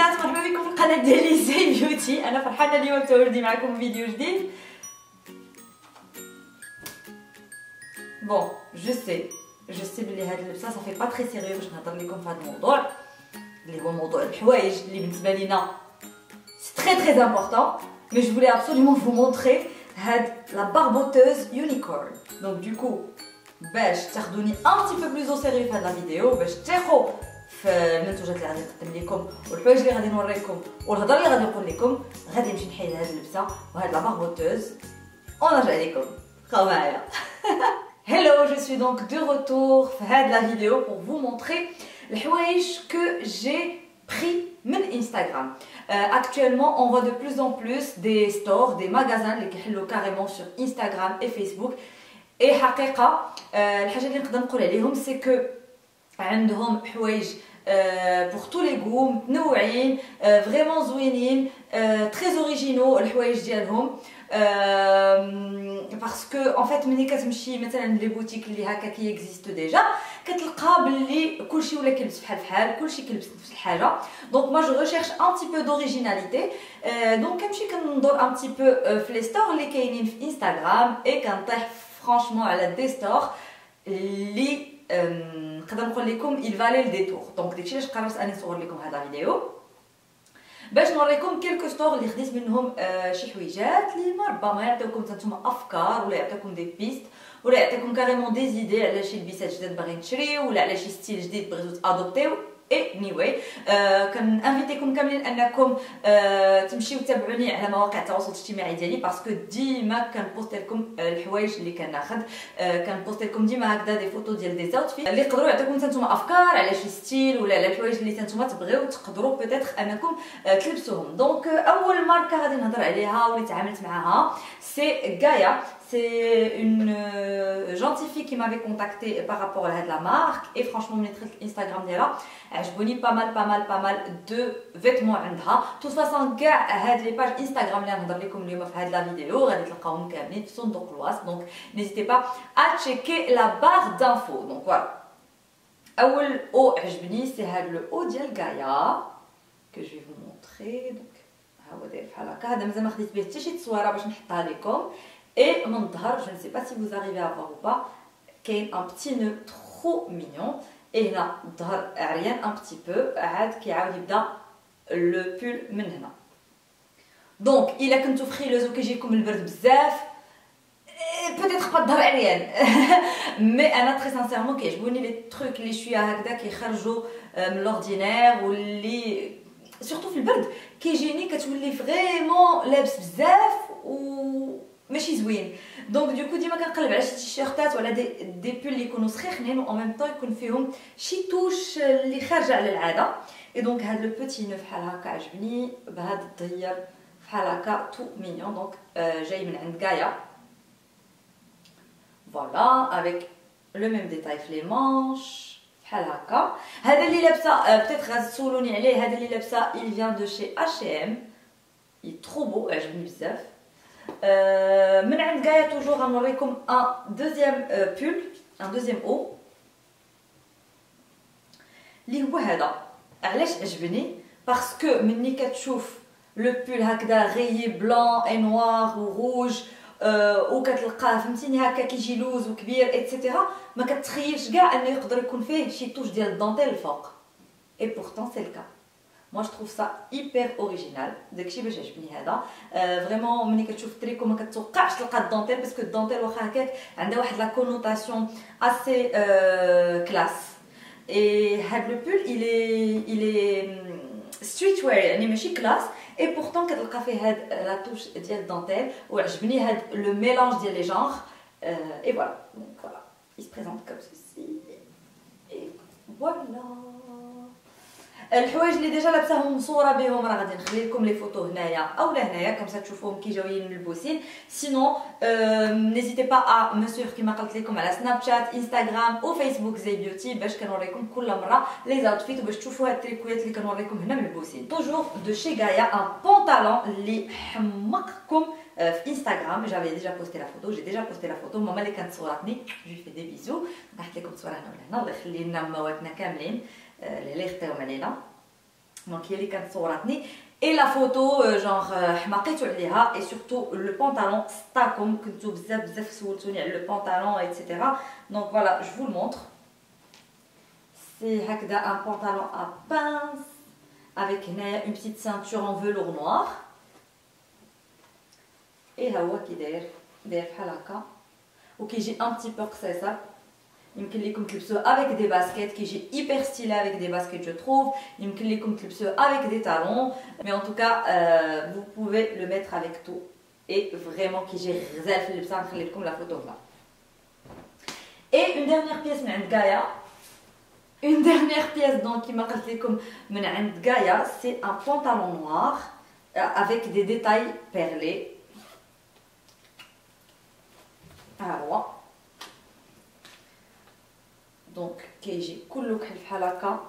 البنات، مرحبا بكم في القناه ديالي زي بيوتي. انا فرحانه اليوم متواجدين معكم فيديو جديد. بون جو سي بلي هاد اللبسه صافي با تري سيريو باش نهضر لكم في هذا الموضوع اللي هو موضوع الحوايج اللي بالنسبه لينا سي تري امبورطون. مي جو فولي ابسوليومون فو مونطري هاد لا باربوتوز يونيكورن. دونك دوكو باش تاخذوني ان تي بو بلوز او سيريو في هاد لا فيديو، باش تثقوا في المنتوجات اللي غادي نقدم لكم والحوايج اللي غادي نوريكم والهضره اللي غادي نقول لكم، غادي نمشي نحيد هاد اللبسه وهاد لا باربوتوز ونرجع لكم. بقاو معايا. Hello, je suis donc de retour pour la vidéo pour vous montrer les حوايج que j'ai pris من Instagram. Actuellement, on voit de plus en plus des stores, des magasins qui sont carrément sur Instagram et Facebook. Et حقيقة الحاجة اللي نقدر نقول عليهم c'est que عندهم حوايج pour tous les goûts متنوعين، vraiment زوينين، très originaux الحوايج ديالهم. باسكو ان فيت ملي كتمشي مثلا لي بوتيك اللي هكا كي اكزيست ديجا كتلقى باللي كلشي ولا كيلبس بحال كلشي كيلبس نفس الحاجه. دونك ما جو ريشيرش ان تي بو دوريجيناليتي، دونك كنمشي كندور ان تي بو في لي ستور اللي كاينين في انستغرام اي كنطيح فرانشمون على دي ستور اللي نقدر نقول لكم il valait le détour. دونك داكشي علاش قررت اني نصور لكم هذا الفيديو باش نوريكم كيلكو ستور اللي خديت منهم شي حويجات اللي ربما يعطيوكم نتوما افكار ولا يعطيوكم دي بيست ولا يعطيكم كاريمون دي زيدي على شي لبسات جداد باغيين تشريو ولا على شي ستيل جديد بغيتو تادوبتيو. anyway كنانفيتيكم كاملين انكم تمشيو تتابعوني على مواقع التواصل الاجتماعي ديالي باسكو ديما كنبوست لكم الحوايج اللي كناخذ، كنبوست لكم ديما هكذا دي فوتو ديال دي زاوتفيت اللي يقدروا يعطيكم نتوما افكار على شي ستيل ولا على الحوايج اللي نتوما تبغيو تقدروا بيتيتر انكم تلبسوهم. دونك اول ماركه غادي نهضر عليها واللي تعاملت معاها سي غايا. C'est une gentille fille qui m'avait contacté par rapport à la marque et franchement من Instagram ديالها عجبوني pas mal de vêtements عندها. De toute façon كاع هاد لي باج انستغرام اللي غنهضر لكم اليوم في هاد لا فيديو غادي تلقاوهم كاملين في صندوق الوصف. دونك n'hésitez pas à checker la barre d'infos. Donc voilà. اول او عجبني سي هاد لو او ديال غايا que je vais vous montrer. Donc ها هو داير بحال هكا. هذا مازال ما خديت به حتى شي تصويره باش نحطها لكم. Et mon dhar, je ne sais pas si vous arrivez à voir ou pas, qu'il y a un petit nœud trop mignon. Et là, dhar rien un petit peu, qui a le pull maintenant. Donc, il a quand offrir le zouk j'ai comme le vert bzaf, peut-être pas dhar rien, mais ana très sincèrement que je vois les trucs les suis à hagda qui kharjou l'ordinaire ou les surtout le vert qui est génial que tu voulais vraiment labs bzaf ou ماشي زوين. دونك دوكو ديما كنقلب على شي تيشيرتات ولا دي بول اللي يكونوا سخيخنين و ان ميم طون يكون فيهم شي توش اللي خارجه على العاده. اي دونك هاد لو بوتي نو بحال هكا عجبني بهاد الضير بحال هكا تو مينيون. دونك جاي من عند غايا فوالا افيك لو ميم ديتاي في لي مانش بحال هكا. هذا اللي لابسه بيتيت غادي تسولوني عليه، هذا اللي لابسه il vient de chez H&M، il est trop beau عجبني بزاف. من عند غايا توجور غنوريكم ان دوزيام بول ان دوزيام او اللي هو هذا. علاش عجبني؟ باسكو ملي كتشوف لو بول هكذا غيي بلان اي نوار و روج وكتلقاه فهمتيني هكا كيجي لوز وكبير ايتترا، ما كتخيلش كاع انه يقدر يكون فيه شي توش ديال الدونتيل الفوق. اي بورتون سي الكا. Moi je trouve ça hyper original. داكشي باش عجبني هذا. فريمون ملي كتشوف التريكو ما كتوقعش تلقى الدونتيل باسكو الدونتيل واخا هكاك عندها واحد لا كونوتاسيون اسي كلاس. اي هاد لو بول il est street wear يعني ماشي كلاس اي بورتون كتلقى فيه هاد لا توش ديال الدونتيل وعجبني هاد لو ميلانج ديال لي جانغ. اي فوالا. دونك فوالا il se présente comme ceci et voilà. الحوايج اللي ديجا لابساهم مصوره بهم راه غادي نخلي لكم لي فوتو هنايا اولا هنايا كما تشوفوهم كي جاويين ملبوسين. سينو نيزيتي با ا مو سور كيما قلت لكم على سناب شات انستغرام او فيسبوك زي بيوتي باش كنوريكم كل مره لي زاوتفيت وباش تشوفوا هاد التريكويات اللي كنوريكم هنا ملبوسين. توجور دو شي غايا ان بونطالون اللي حمقكم في انستغرام. جافي ديجا بوستي لا فوتو، جي ديجا بوستي لا فوتو. ماما اللي كانت صورتني جو في دي بيزو. نحط لكم الصوره هنا ولا هنا. الله يخلي لنا ماماتنا كاملين اللي يخطيهم علينا. Donc il y a les quatre صورتني et la photo genre حماقيتو عليها et surtout le pantalon ستاكم كنتو بزاف سولتوني على le pantalon etc. Donc voilà, je vous le montre. C'est هكذا un pantalon à pince avec une petite ceinture en velours noir. Et ها هو كي داير بحال هكا وكيجي un petit peu قصيصه. يمكن لكم تلبسوه avec des baskets qui est hyper stylé avec des baskets je trouve. يمكن لكم تلبسوه avec des talons. Mais en tout cas vous pouvez le mettre avec tout. Et vraiment كيجي غزال في اللبسه. نخلي لكم la photo là. Et une dernière pièce من عند Gaia. Une dernière pièce donc qui m'a قلت لكم من عند Gaia, c'est un pantalon noir avec des détails perlés. Alors دونك كيجي كله بحال هكا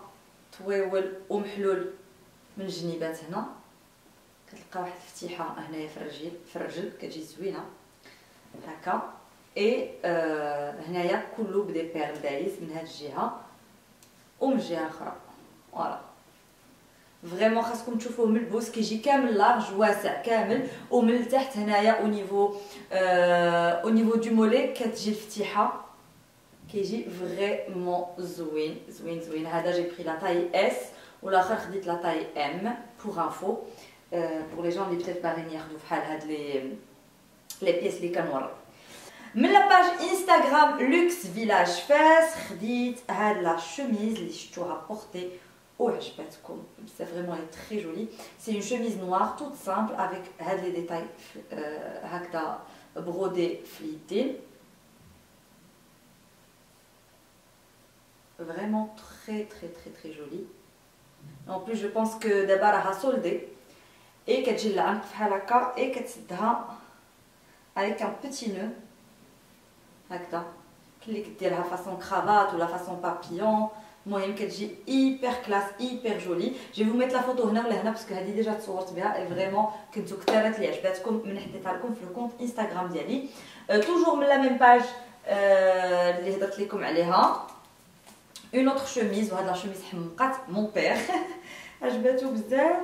طويول ومحلول من الجنيبات. هنا كتلقى واحد الفتيحه هنايا في الرجل كتجي زوينه هكا. اي هنايا كله بدي بيرل دايز من هاد الجهه ومن الجهه الاخرى. فوالا فريمون خاصكم تشوفوه من البوس كيجي كامل لارج واسع كامل. ومن التحت هنايا او نيفو دو مولي كتجي الفتيحه كيجي فريمون زوين. هذا جي بري لا تاي اس والاخر خديت لا تاي ام بور انفو بور لي جون اللي بتيت باغيين ياخذوا بحال هاد لي بيس اللي كنورا. من لا باج انستغرام لوكس فيلاج فاس خديت هاد لا شوميز اللي شفتوها بورتي وعجبتكم بزاف. فريمون هي تري جولي. سي اون شوميز نوار توت سامبل افيك هاد لي ديتاي هكذا برودي فليتين. Vraiment très jolie. En plus je pense que d'abord elle a soldé et qu'elle j'ai la et qu'elle avec un petit nœud هكذا اللي كديرها façon cravate ou la façon papillon. المهم كتجي hyper classe hyper jolie. Je vais vous mettre la photo هنا ولا هنا باسكو هذه ديجا تصورت بها et vraiment كنتو كثارات اللي عجباتكم من حطيتها لكم في الكونت انستغرام ديالي. توجور من لا ميم باج اللي هضرت لكم عليها. Une autre chemise, voilà la chemise حمقات mon père. عجباتو بزاف.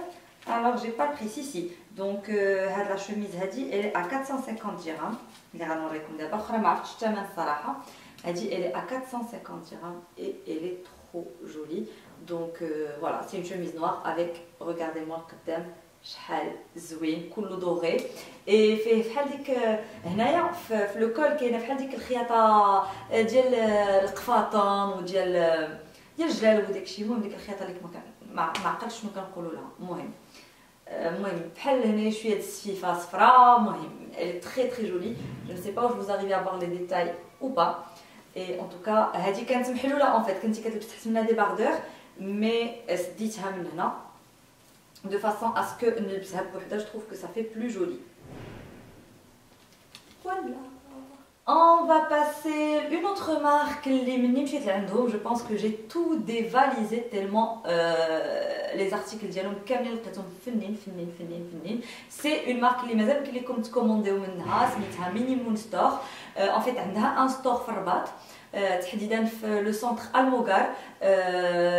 Alors j'ai pas le prix ici. Donc هاد la chemise هادي elle est à 450 dirhams. اللي غنوريكم دابا اخرى ما عرفتش الثمن الصراحه. هادي elle est à 450 dirhams et elle est trop jolie. Donc voilà, c'est une chemise noire avec regardez-moi القدام شحال زوين كله دوري. اي فيه بحال ديك هنايا في لو كول كاينه بحال ديك الخياطه ديال القفاطان وديال الجلال وداكشي. المهم ديك الخياطه اللي ما عقلتش شنو كنقولوا لها. المهم بحال هنا شويه د السفيفه صفراء. المهم elle est très jolie. Je ne sais pas où vous arrivez à voir les détails ou pas. Et en tout cas هذه كانت محلوله en fait كنتي كتلبس تحت منها ديباردور مي سديتها من هنا de façon à ce que نلبسها بوحدها. Je trouve que ça fait plus joli. Voilà. On va passer une autre marque اللي مني مشيت لعندهم. Je pense que j'ai tout dévalisé tellement les articles ديالهم كاملين لقيتهم فنين. C'est une marque اللي مازال يمكن لكم تكومونديو منها سميتها مينيمون ستور. en fait عندها ان ستور في الرباط تحديدا في لو سونتر الموغار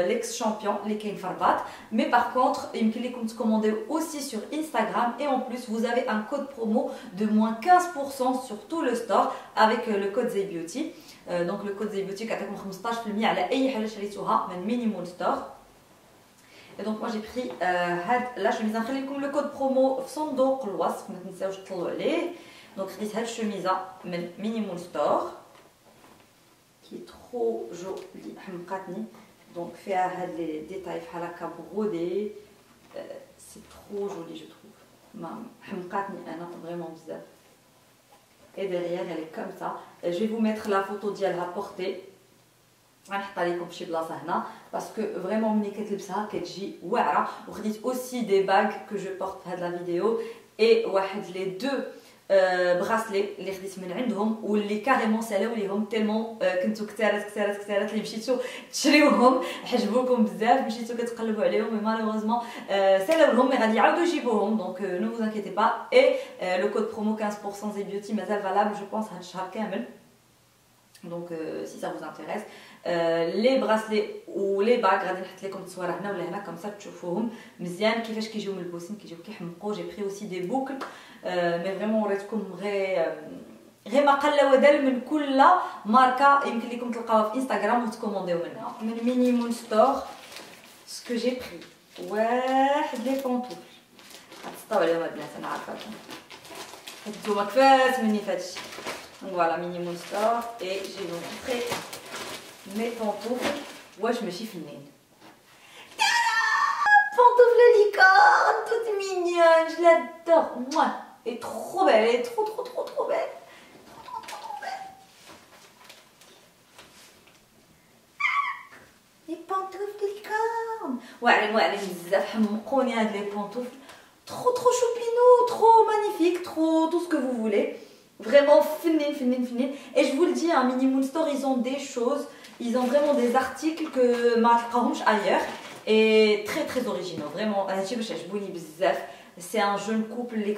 ليكس شامبيون اللي كاين في الرباط. مي باغ كونطخ يمكن لكم تكومونديو اوسي سور انستغرام et en plus vous avez un code promo de moins 15% sur tout le store avec le code ZEYBEAUTY. donc le code ZEYBEAUTY كيعطيكم 15% على اي حاجه شريتوها من مينيمون ستور. Et donc moi j'ai pris هاد لا شوميز. نخلي لكم لو كود برومو في صندوق الوصف ما تنساوش تطلعوا عليه. دونك خديت هاد الشوميزه من مينيمون ستور qui est trop jolie حمقاتني. donc فيها هاد لي ديتاي بحال هكا برودي. c'est trop joli je trouve. ما حمقاتني انا فريمون بزاف. et derrière elle est comme ça. je vais vous mettre la photo ديالها portée. غنحطها لكم في شي بلاصه هنا باسكو فريمون ملي كتلبسها كتجي واعره. وخديت اوسي دي باغ كو جو بورت في هاد لا فيديو اي واحد لي دو براسلي اللي خديت من عندهم واللي كاريمون سالاو ليهم تيلمون كنتو كثارات اللي مشيتو تشريوهم عجبوكم بزاف مشيتو كتقلبوا عليهم مي مالوغوزمون سالاو لهم مي غادي يعاودوا يجيبوهم. دونك نو فوز انكيتي با. اي لو كود برومو 15% ZEYBEAUTY مازال فالابل جو بونس هاد الشهر كامل. Donc si ça vous intéresse, لي براسلي ولي باك غادي نحط لكم التصويره هنا ولا هنا كمسا تشوفوهم مزيان كيفاش كيجيو ملبوسين كيجيو كيحمقوا. جي بري اوسي دي بوكل مي فريمون وريتكم غير ما قل ودل من كل ماركه يمكن لكم تلقاوها في انستغرام وتكومونديو منها. من مينيمون ستور سكو جي بري واحد لي بونطوفل غتسطاو عليهم البنات انا عارفاكم هانتوما كفاس مني فهادشي. فوالا مينيمون ستور اي جي فو مونطري مي بونطوفل واش ماشي فنين. Pantoufle licorne, toute mignonne, je l'adore. Moi, elle est trop belle, elle est trop belle. Trop belle. Les pantoufles de licorne. Ouais, بزاف حمقوني هاد les pantoufles. Trop choupinou, trop magnifique, trop tout ce que vous voulez. Vraiment finin. Et je vous le dis, Mini Moon Store, ils ont des choses, ils ont vraiment des articles que ma تلقاهمش ailleurs. Et très originaux, vraiment. C'est un jeune couple qui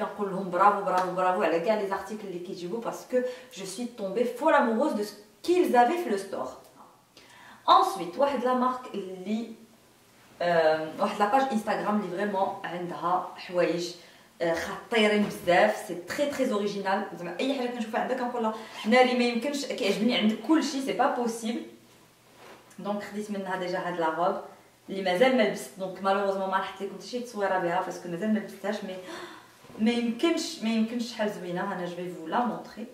bravo على كاع les articles اللي كيجيبوا parce que je suis tombée folle amoureuse de ce qu'ils avaient fait le store. Ensuite, واحد la marque اللي واحد la page Instagram اللي vraiment عندها حوايج خطيرين بزاف. سي très original. زعما اي حاجه كنشوفها عندها كنقول لها ناري ما يمكنش كيعجبني عندك كلشي سي با بوسيبل. دونك خديت منها ديجا هاد لا روب اللي مازال ما لبست. دونك مالوغوزمون ما نحط لكم حتى شي تصويره بها باسكو مازال ما لبستهاش مي ما يمكنش شحال زوينه. انا جو في فو لا مونطري.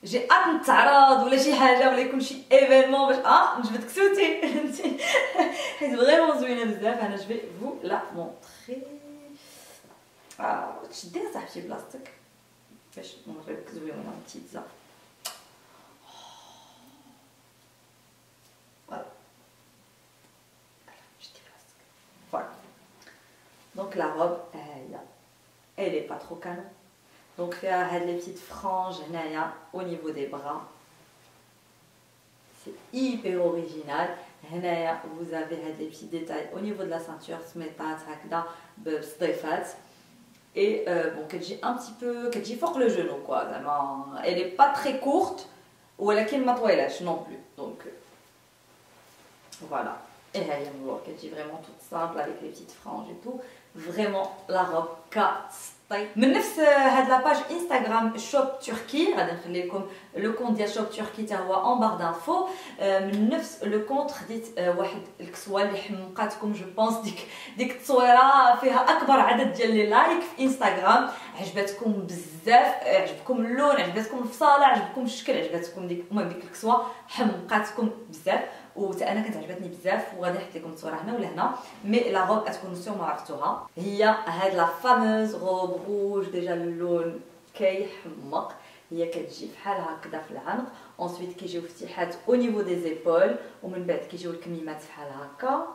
جي ات نتعرض ولا شي حاجه ولا يكون شي ايفينمون باش نجبد كسوتي حيت فريمون زوينه بزاف. انا جو في فو لا مونطري. تشديها صاحبتي بلاصتك باش نوريك زوينه بتيتزا. Donc la robe, elle est pas trop canon. Donc فيها هاد les petites franges هنايا au niveau des bras. C'est hyper original. هنايا vous avez هاد les petits détails au niveau de la ceinture سميطات هكذا بصديفات. Et bon كتجي un petit peu كتجي فوق le genou quoi. زعما elle est pas très courte ولكن ما طويلاش non plus. Donc voilà. Et elle est vraiment toute simple avec les petites franges et tout. Vraiment la robe كطيب. من نفس هاد لا باج انستغرام شوب تركي غادي نخلي لكم لو كونت ديال شوب تركي حتى هو اون بار دانفو. من نفس لو كونت خديت واحد الكسوه اللي حمقاتكم جو بونس. ديك التصويره فيها اكبر عدد ديال لي لايك في انستغرام. عجبتكم بزاف، عجبكم اللون، عجبتكم الفصاله، عجبكم الشكل، عجبتكم ديك المهم ديك الكسوه حمقاتكم بزاف وتا انا كانت عجبتني بزاف. وغادي نحط لكم التصويره هنا ولا هنا مي لا روب غتكونوا سيغمون عرفتوها. هي هاد لا فاموز روب روج. ديجا اللون كيحمق. هي كتجي بحال هكذا في العنق. انسويت كيجيو فتيحات او نيفو دي زيبول ومن بعد كيجيو الكميمات بحال هكا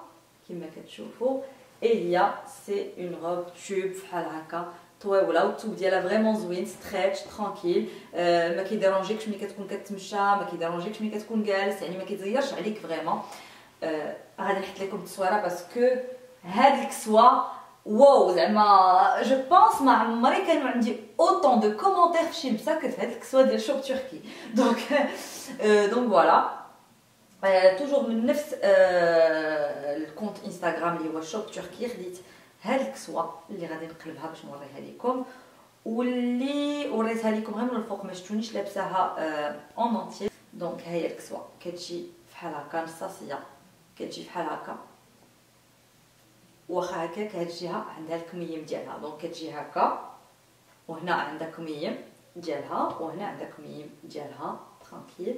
كما كتشوفوا. اي هي سي اون روب توب بحال هكا طويوله والثوب ديالها فريمون زوين ستريتش ترانكيل. ما كيديرونجيكش ملي كتكون كتمشى، ما كيديرونجيكش ملي كتكون جالس، يعني ما كيتزيرش عليك فريمون. غادي نحط لكم التصويره باسكو هاد الكسوه واو. زعما جو بونس ما عمري كانوا عندي اوطون دو كومونتير في شي لبسه كانت هاد الكسوه ديال شوب تركي. دونك فوالا توجور من نفس الكونت انستغرام اللي هو شوب تركي خديت هاد الكسوه اللي غادي نقلبها باش نوريها لكم واللي وريتها لكم غير من الفوق ما شفتونيش لابساها اون اونتي. دونك ها هي الكسوه كتجي بحال هكا نصاصيه كتجي بحال هكا واخا هكاك هاد الجهه عندها الكميم ديالها. دونك كتجي هكا وهنا عندها كميم ديالها وهنا عندها كميم ديالها ترانكيل.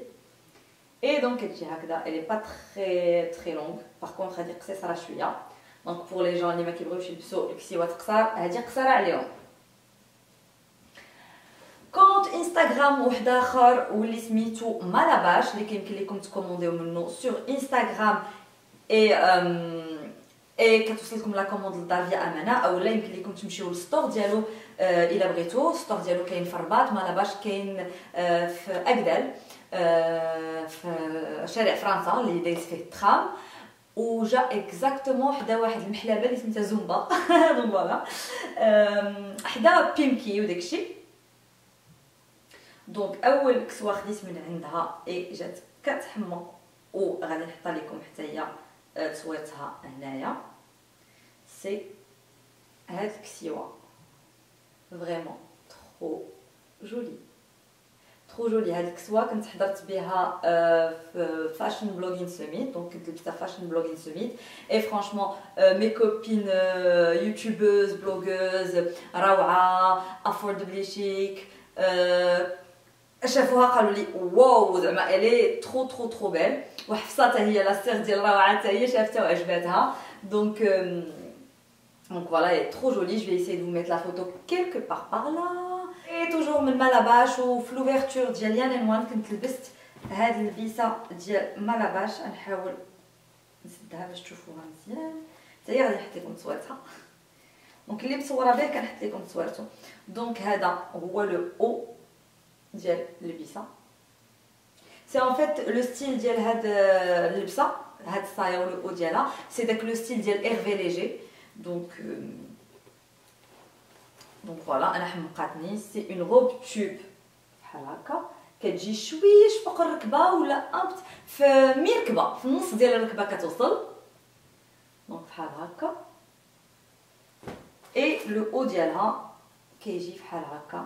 اي دونك كتجي هكذا. الي با تري لونغ باغ كونطخ هادي قصيره شويه. دونك بور لي جون اللي ما كيبغيوش يلبسوا الكسيوات قصار هادي قصيره عليهم. كونت انستغرام واحد اخر واللي سميتو مالاباش اللي كيمكن لكم تكومونديو منه سور انستغرام. اي كتوصلكم لا كوموند للدار فيا امانه اولا يمكن لكم تمشيو للستور ديالو الا بغيتو. الستور ديالو كاين في الرباط، مالاباش كاين في اكدال في شارع فرنسا اللي دايز فيه الترام وجا اكزاكتومون حدا واحد المحلبه اللي سميتها زومبا. دونك فوالا حدا بيمكي وداكشي. دونك اول كسوه خديت من عندها اي جات كتحمق وغادي نحط لكم حتى هي تصويرتها هنايا. سي هاد الكسيوه فريمون ترو جولي ترو جولي. هاد الكسوه كنت حضرت بها في فاشن بلوغين سميت، دونك كنت لبستها فاشن بلوغين سميت اي فرانشمون مي كوبين يوتيوبوز بلوغوز روعه افوردبلي شيك شافوها قالوا لي واو زعما الي ترو بيل. وحفصه حتى هي لا سير ديال روعه حتى هي شافتها وعجباتها. دونك voilà, elle est trop jolie. Je vais essayer de vous mettre la photo quelque part par là. Et toujours من مالاباش وفي l'ouverture ديال يان وان كنت لبست هاد البيسه ديال مالاباش. نحاول نسدها باش تشوفوها مزيان. حتى هي غادي نحط لكم تصويرتها. دونك اللي مصوره به كنحط لكم تصويرته. دونك هذا هو لو او ديال البيسه. سي ان فيت لو ستيل ديال هاد اللبسه هاد الصايه ولو او ديالها سي داك لو ستيل ديال ايرفي ليجي. دونك فوالا انا حمقاتني. سي اون روب تيوب بحال هكا كتجي شويش فوق الركبه ولا امبت في مركبه في النص ديال الركبه كتوصل. دونك بحال هكا. اي لو او ديالها كيجي بحال هكا.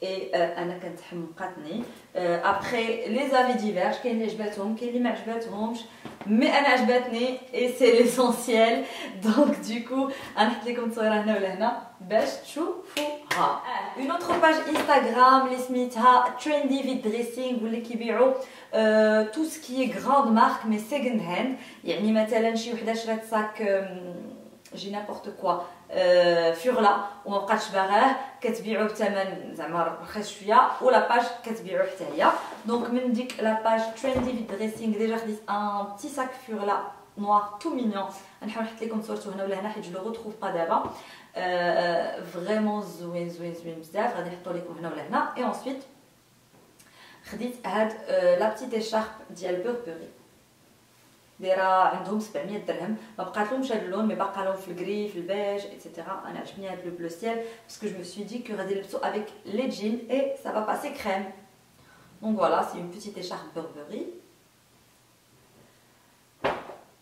اي انا كنت حمقاتني. ابري لي زافي ديفيرج كاين اللي عجباتهم كاين اللي ما عجباتهمش مي انا عجباتني اي سي ليسونسيال. دونك دوكو غنحط لكم تصويره هنا ولا هنا باش تشوفوها. اون اوتر باج انستغرام اللي سميتها تريندي في دريسينغ واللي كيبيعوا تو سكي غراند مارك مي سيكند هاند. يعني مثلا شي وحده شرات صاك جي نابورت كوا فيغلا وما بقاتش باغاه كتبيعو بثمن زعما رخيص شويه ولا باج كتبيعو حتى هي. دونك من ديك لا باج تريندي في دريسينغ ديجا خديت ان بتي ساك فيغلا نوار تو مينيون. نحاول نحط لكم صورته هنا ولا هنا حيت جو لو روتروف با دابا. فريمون زوين بزاف. غادي نحطو لكم هنا ولا هنا. اي انsuite خديت هاد لا بتيت ايشارب ديال بوربوري دايره عندهم 700 درهم. ما بقاتلهمش هاد اللون مي باقا لهم في الكري في البيج ايتترا. انا عجبني هاد لو بلو سيل باسكو جو مي سوي دي كو غادي نلبسو افيك لي جين اي سا با باسي كريم. دونك فوالا سي اون بيتيت ايشارب بوربوري.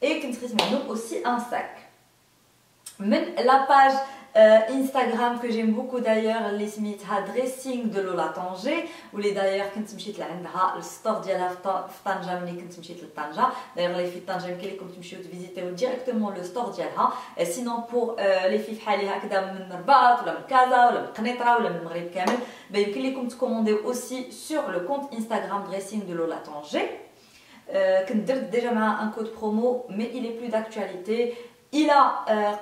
اي كنت خديت منهم اوسي ان ساك من لا باج انستغرام كو جيم بوكو دايوغ اللي سميتها دريسينغ دو لولا طونجي واللي دايوغ كنت مشيت لعندها الستور ديالها في طنجه. ملي كنت مشيت لطنجه دايوغ لي في طنجه يمكن لكم تمشيو تفيزيتيو ديريكتومون لو ستور ديالها. سينون بور لي في بحالي هكذا من الرباط ولا من كازا ولا من قنيطره ولا من المغرب كامل يمكن لكم تكومونديو اوسي سور لو كونت انستغرام دريسينغ دو لولا طونجي. كنت درت ديجا مع ان كود برومو مي إلي بلو داكتواليتي. الى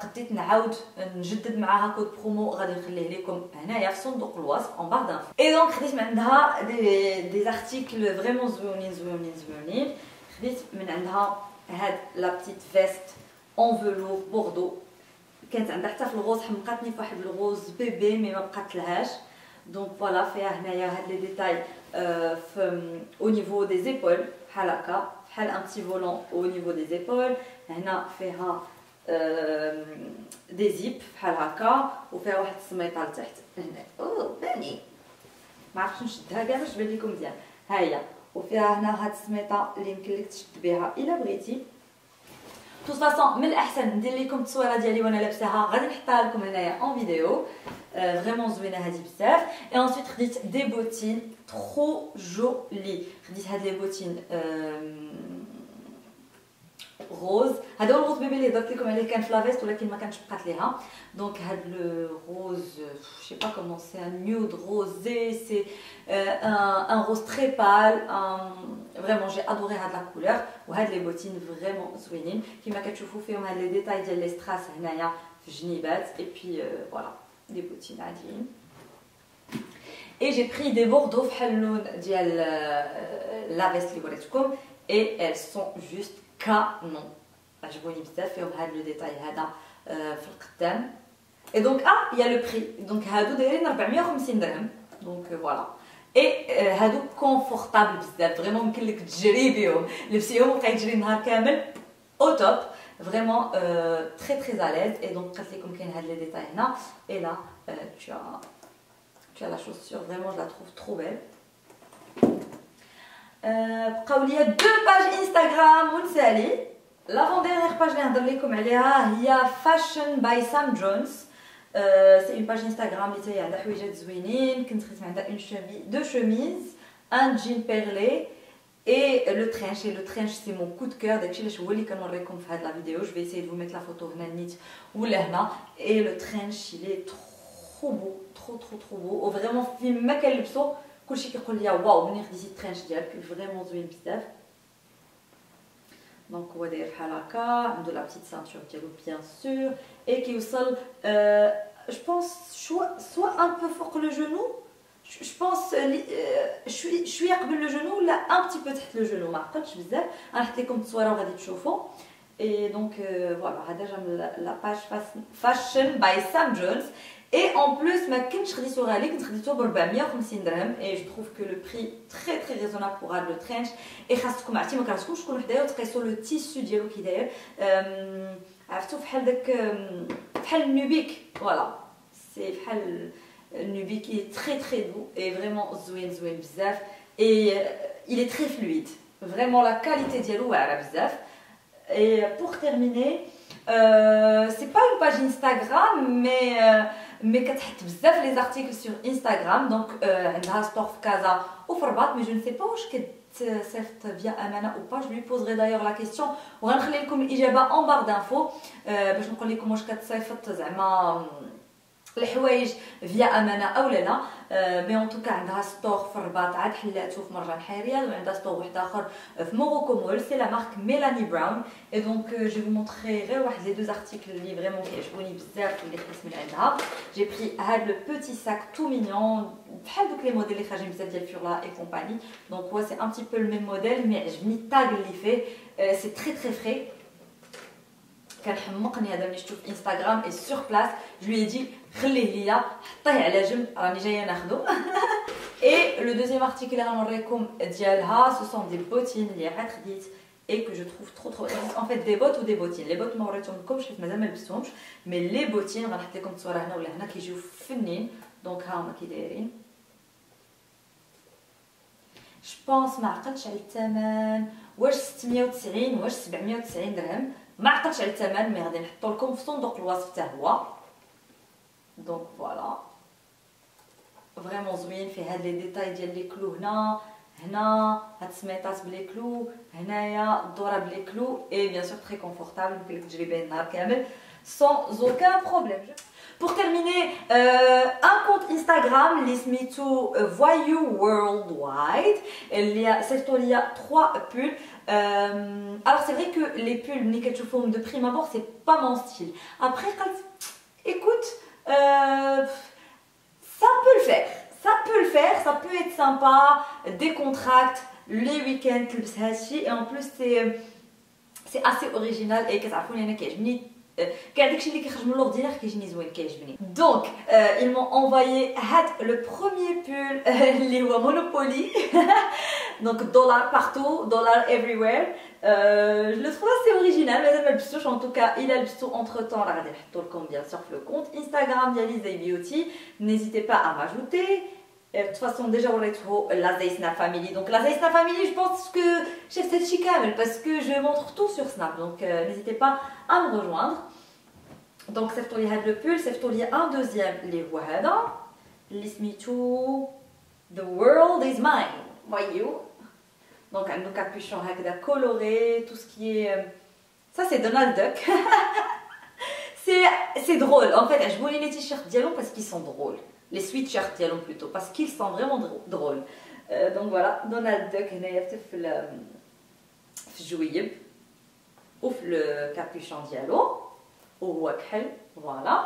قديت نعاود نجدد معاها كود برومو غادي نخليه لكم هنايا في صندوق الوصف اون بار دانفو. اي دونك خديت من عندها دي زارتيكل فريمون زوينين. خديت من عندها هاد لا بتيت فيست اون فلور بوردو. كانت عندها حتى في الغوز حمقاتني فواحد الغوز بيبي مي ما بقات لهاش. دونك فوالا فيها هنايا هاد لي ديتاي في او نيفو دي زيبول بحال هكا بحال ان بتي فولون او نيفو دي زيبول. هنا فيها دي زيب بحال هكا وفيها واحد السميطه لتحت هنا. او باني ما عرفتش نشدها كاع باش تبان لكم مزيان. ها هي وفيها هنا هاد السميطه اللي يمكن لك تشد بها الا بغيتي. توت فاصون من الاحسن ندير لكم التصويره ديالي وانا لابساها غادي نحطها لكم هنايا اون فيديو. فريمون زوينه هذه بزاف. اي انsuite خديت دي بوتين ترو جولي. خديت هاد لي بوتين روز. هذا هو الغوز بيبي اللي درت لكم عليه كان في لافيست ولكن ما كانش بقات ليها. دونك هاد لو روز je sais pas comment c'est un nude rosé c'est un rose très pâle vraiment j'ai adoré هاد لا couleur. وهاد لي بوتين فريمون زوينين كيما كتشوفوا فيهم هاد لي ديتاي ديال لي ستراس هنايا في الجنيبات اي بي فوالا دي بوتين عاديين. اي جي بري دي بوردو بحال اللون ديال لا فيست اللي وريتكم اي elles sont juste كانون. عجبوني بزاف فيهم هاد لو ديتاي هذا في القدام. اي دونك يا لو بري دونك هادو دايرين 450 درهم. دونك فوالا اي هادو كونفورطابل بزاف فريمون يمكن لك تجري بهم لبسيهم وبقاي تجري النهار كامل او توب فريمون تري اليز. اي دونك قلت لكم كاين هاد لي ديتاي هنا اي لا tu as la chaussure vraiment je la trouve trop belle. بقاو ليا 2 باج انستغرام ونسالي. لافون ديرنيير باج اللي نهضر لكم عليها هي فاشن باي سام جونز. سي اون باج انستغرام اللي تاهي عندها حويجات زوينين. كنت خديت عندها اون شوميز، دو شوميز، ان جين بيرلي et le trench. Et le trench c'est mon coup de cœur. داكشي علاش هو اللي كنوريكم في هاد لا فيديو. جو في essayer de vous mettre la photo هنا نيت ولا هنا. et le trench il est trop beau, trop beau. وفريمون فين ما كنلبسو كلشي كيقول لي واو ملي خديتي الترنش ديالك فريمون زوين بزاف. دونك هو داير بحال هكا، عنده لا بتيت سانتور ديالو بيان سور اي كيوصل جو بونس سوا ان بو فوق لو جونو. جو بونس شويه قبل لو جونو ولا ان بتي بو تحت لو جونو، ما عقلتش بزاف. غنحط لكم التصويره وغادي تشوفوا. اي دونك فوالا هذا جا من لا باج فاشن باي سام جونز. Et en plus, ma كنتش خديتو غالي، كنت خديتو ب 450 درهم. et je trouve que le prix très raisonnable pour هاد لو ترينش. et خاصكم عرفتي ما كرهتكمش تكونوا حدايا وتقيسوا لو تيسو ديالو كي داير. عرفتو بحال داك بحال النوبيك. فوالا سي بحال النوبيك. il est très doux et vraiment زوين بزاف. et il est très fluide. vraiment la qualité ديالو واعره بزاف. et pour terminer, c'est pas une page Instagram mais كتحط بزاف لي زارتيكل sur Instagram. donc عندها ستور في كازا وفي الرباط. mais je ne sais pas واش كتصيفط via امانه ou pas. je lui poserai d'ailleurs la question وغنخلي لكم الاجابه en barre d'infos باش نقول لكم واش كتصيفط زعما الحوايج فيا امانه او لا. مي اون توكا عندها ستور في الرباط عاد حلاتو في مرجان حيريال، وعندها ستور واحد اخر في موروكو مول. سي لا مارك ميلاني براون. اي دونك جو فو مونطري غير واحد لي دو زارتيكل اللي فريمون كيعجبوني بزاف واللي خديت من عندها. جي بري هاد لو بوتي ساك تو مينيون بحال دوك لي موديل اللي خارجين بزاف ديال فيورلا اي كومباني. دونك هو سي ان بتي بو الميم موديل. مي عجبني التاغ اللي فيه. سي تري فري. كان حمقني هذا ملي شفتو في انستغرام اي سور بلاص. جو لي دي خليه ليا حطيه على جنب راني جايه ناخذو. اي لو دوزيام ارتيكل اللي غنوريكم ديالها سو سون دي بوتين اللي عاد خديت اي كو جو تروف ترو ان فيت دي بوت و دي بوتين. لي بوت ما وريتهم لكمش حيت مازال ما لبستهمش. مي لي بوتين غنحط لكم التصويره هنا ولا هنا كيجيو فنين. دونك ها هما كي دايرين. جو بونس ما عقلتش على الثمن واش 690 واش 790 درهم. ما عقلتش على الثمن مي غادي نحطو لكم في صندوق الوصف حتى هو. دونك فوالا فريمون زوين. فيه هاد لي ديتاي ديال لي كلو هنا هاد السميطات بلي كلو، هنايا الدوره بلي كلو. اي بيان سور تري كونفورتابل يمكن لك تجري بيه النهار كامل sans aucun problème. Pour terminer, un compte Instagram, les smitou Voyou Worldwide. Il y a 3 pulls. Alors c'est vrai que les pulls nickel forme de prime abord c'est pas mon style. Après, écoute, ça peut le faire. Ça peut être sympa, décontracte, les week-ends, et en plus c'est assez original et كتعرفوني انا كيعجبني كاع داكشي اللي كيخرج من لوردينير كيجيني زوين كيعجبني. دونك ils m'ont envoyé هاد le premier pull اللي هو مونوبولي. دونك دولار partout, dollar everywhere. Je le trouve assez original. مازال ما لبستوش en tout cas il a لبستو entre temps. راه غادي نحطو لكم bien sûr في le compte Instagram ديالي زي بيوتي. n'hésitez pas à m'ajouter. De toute façon déjà وريته la Zeysna Family. Donc la Zeysna Family je pense que شفت هادشي كامل parce que je montre tout sur Snap. Donc n'hésitez pas à me rejoindre. Donc صيفطوا لي هاد لو بول. صيفطوا لي ان دوزيام اللي هو هذا اللي سميتو The World Is Mine. voyou. Donc عنده capuchon هكذا coloré, tout ce qui est ça c'est Donald Duck. c'est drôle en fait. عجبوني les t-shirts ديالهم parce qu'ils sont drôles. Les sweatshirts ديالهم plutôt parce qu'ils sont vraiment drôles. Donc voilà, Donald Duck هنايا في الجويب وفي الكابيشون ديالو وهو كحل. فوالا.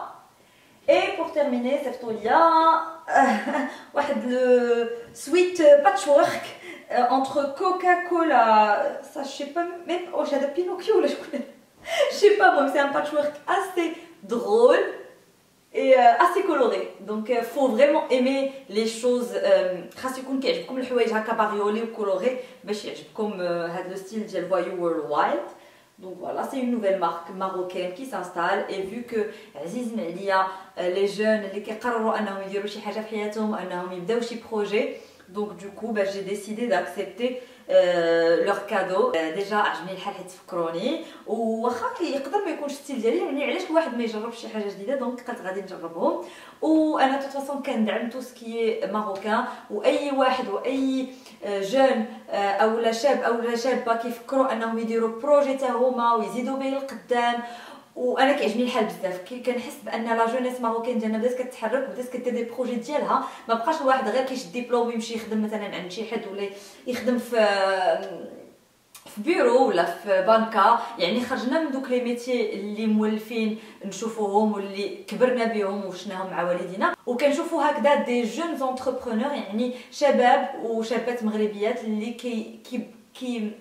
Et pour terminer, صيفطوا ليا واحد لو سويت باتشورك entre Coca-Cola, ça je sais pas même واش هذا بينوكيو ولا شكون. Je sais pas moi, c'est un patchwork assez drôle et assez coloré. Donc faut vraiment aimer les choses. خاص يكون كيعجبكم الحوايج هكا باريولي وكولوري باش يعجبكم هذا لو ستيل ديال Voyou Worldwide. Donc voilà, c'est une nouvelle marque marocaine qui s'installe. Et vu que عزيزين عليا les jeunes اللي كيقرروا انهم يديروا شي حاجه في حياتهم انهم يبداو شي بروجي. Donc du coup j'ai décidé d'accepter لور كادو. ديجا عجبني الحال حيت تفكروني، وواخا يقدر ما يكونش ستيل ديالي، يعني علاش الواحد ما يجربش شي حاجه جديده. دونك قلت غادي نجربهم. وانا توت فاصون كندعم تو سكي ماروكان، واي واحد واي جون اولا شاب اولا شابه كيفكروا انهم يديروا بروجي حتى هما ويزيدوا به القدام. وانا كيعجبني الحال بزاف، كنحس بان لا جونيس ماروكين ديالنا بدات كتحرك، بدات كدير دي بروجي ديالها. ما بقاش الواحد غير كيشد ديبلوم يمشي يخدم مثلا عند شي حد، ولا يخدم في بيرو ولا في بنكه. يعني خرجنا من دوك لي ميتي اللي مولفين نشوفوهم واللي كبرنا بهم وشناهم مع والدينا، وكنشوفوا هكذا دي جون زونتربرونور، يعني شباب وشابات مغربيات اللي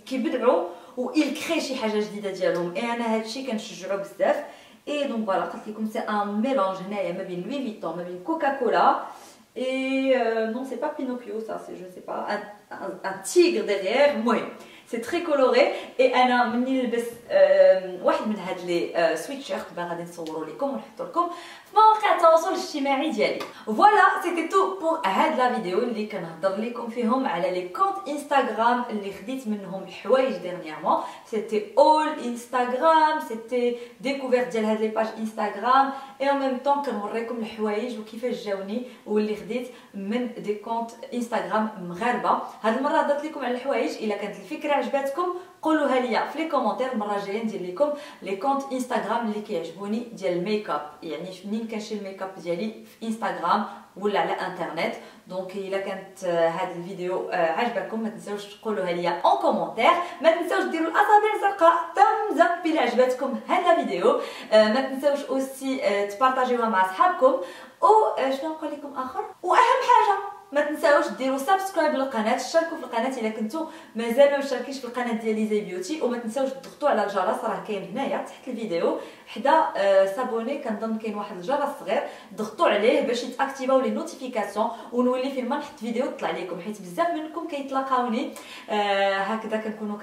كيبدعوا ويل كري شي حاجه جديده ديالهم. انا هادشي كنشجعو بزاف. اي دونك فوالا قلت لكم سي ان ميلونج هنايا ما بين لوي فيتون ما بين كوكاكولا et non c'est pas Pinocchio ça, c'est je sais pas un tigre derrière. المهم سي تري كولوري. اي انا مني نلبس واحد من هاد لي سويتشيرت غادي نصوروا لكم ونحطوا لكم في مواقع التواصل الاجتماعي ديالي. فوالا سيتي تو بور هاد لا فيديو اللي كنهضر لكم فيهم على لي كونت انستغرام اللي خديت منهم الحوايج ديرنييرمون. سيتي اول انستغرام، سيتي ديكوفيرت ديال هاد لي باج انستغرام، اي ان ميم طون كنوريكم الحوايج وكيفاش جاوني واللي خديت من دي كونت انستغرام مغاربه. هاد المره هضرت لكم على الحوايج. الا كانت الفكره عجباتكم قولوها ليا في لي كومونتير. المره الجايه ندير لكم لي كونت انستغرام اللي كيعجبوني ديال الميك اب، يعني منين كنشري الميك اب ديالي في انستغرام ولا على انترنت. دونك الا كانت هذا الفيديو عجبكم ما تنساوش تقولوها ليا اون كومونتير. ما تنساوش ديروا الاصابع الزرقاء تمز اب الا عجبتكم هذا الفيديو. ما تنساوش اوسي تبارطاجيوها مع اصحابكم. و شنو نقول لكم اخر، واهم حاجه ما تنساوش ديروا سبسكرايب للقناه، تشتركوا في القناه الا كنتو مازال ما مشتركينش في القناه ديالي زي بيوتي، وما تنساوش تضغطوا على الجرس راه كاين هنايا تحت الفيديو حدا سابوني. كنظن كاين واحد الجرس صغير ضغطوا عليه باش يتاكتيفاو لي نوتيفيكاسيون ونولي فين ما نحط فيديو طلع لكم، حيت بزاف منكم كيتلاقاوني هكذا كنكون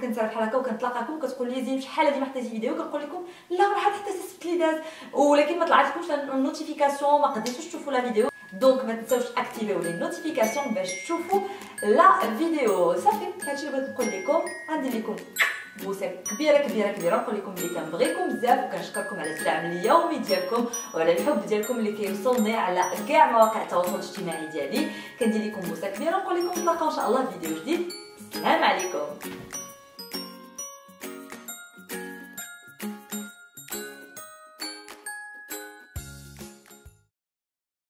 كنسال بحال هكا وكنتلاقاكم كتقول لي زين شحال هادي ما حطيتي فيديو، كنقول لكم لا راه حتى سبت لي داز، ولكن ما طلعتلكمش النوتيفيكاسيون ما قدرتوش تشوفوا لا فيديو. دونك ما تنساوش اكتيفيو لي نوتيفيكاسيون باش تشوفوا لا فيديو. صافي هادشي اللي بغيت نقول لكم. غندير لكم بوسه كبيره كبيره كبيره، نقول لكم بلي كنبغيكم بزاف وكنشكركم على الدعم اليومي ديالكم وعلى الحب ديالكم اللي كيوصلني على كاع مواقع التواصل الاجتماعي ديالي. كندير لكم بوسه كبيره، نقول لكم نتلاقاو ان شاء الله في فيديو جديد. السلام عليكم.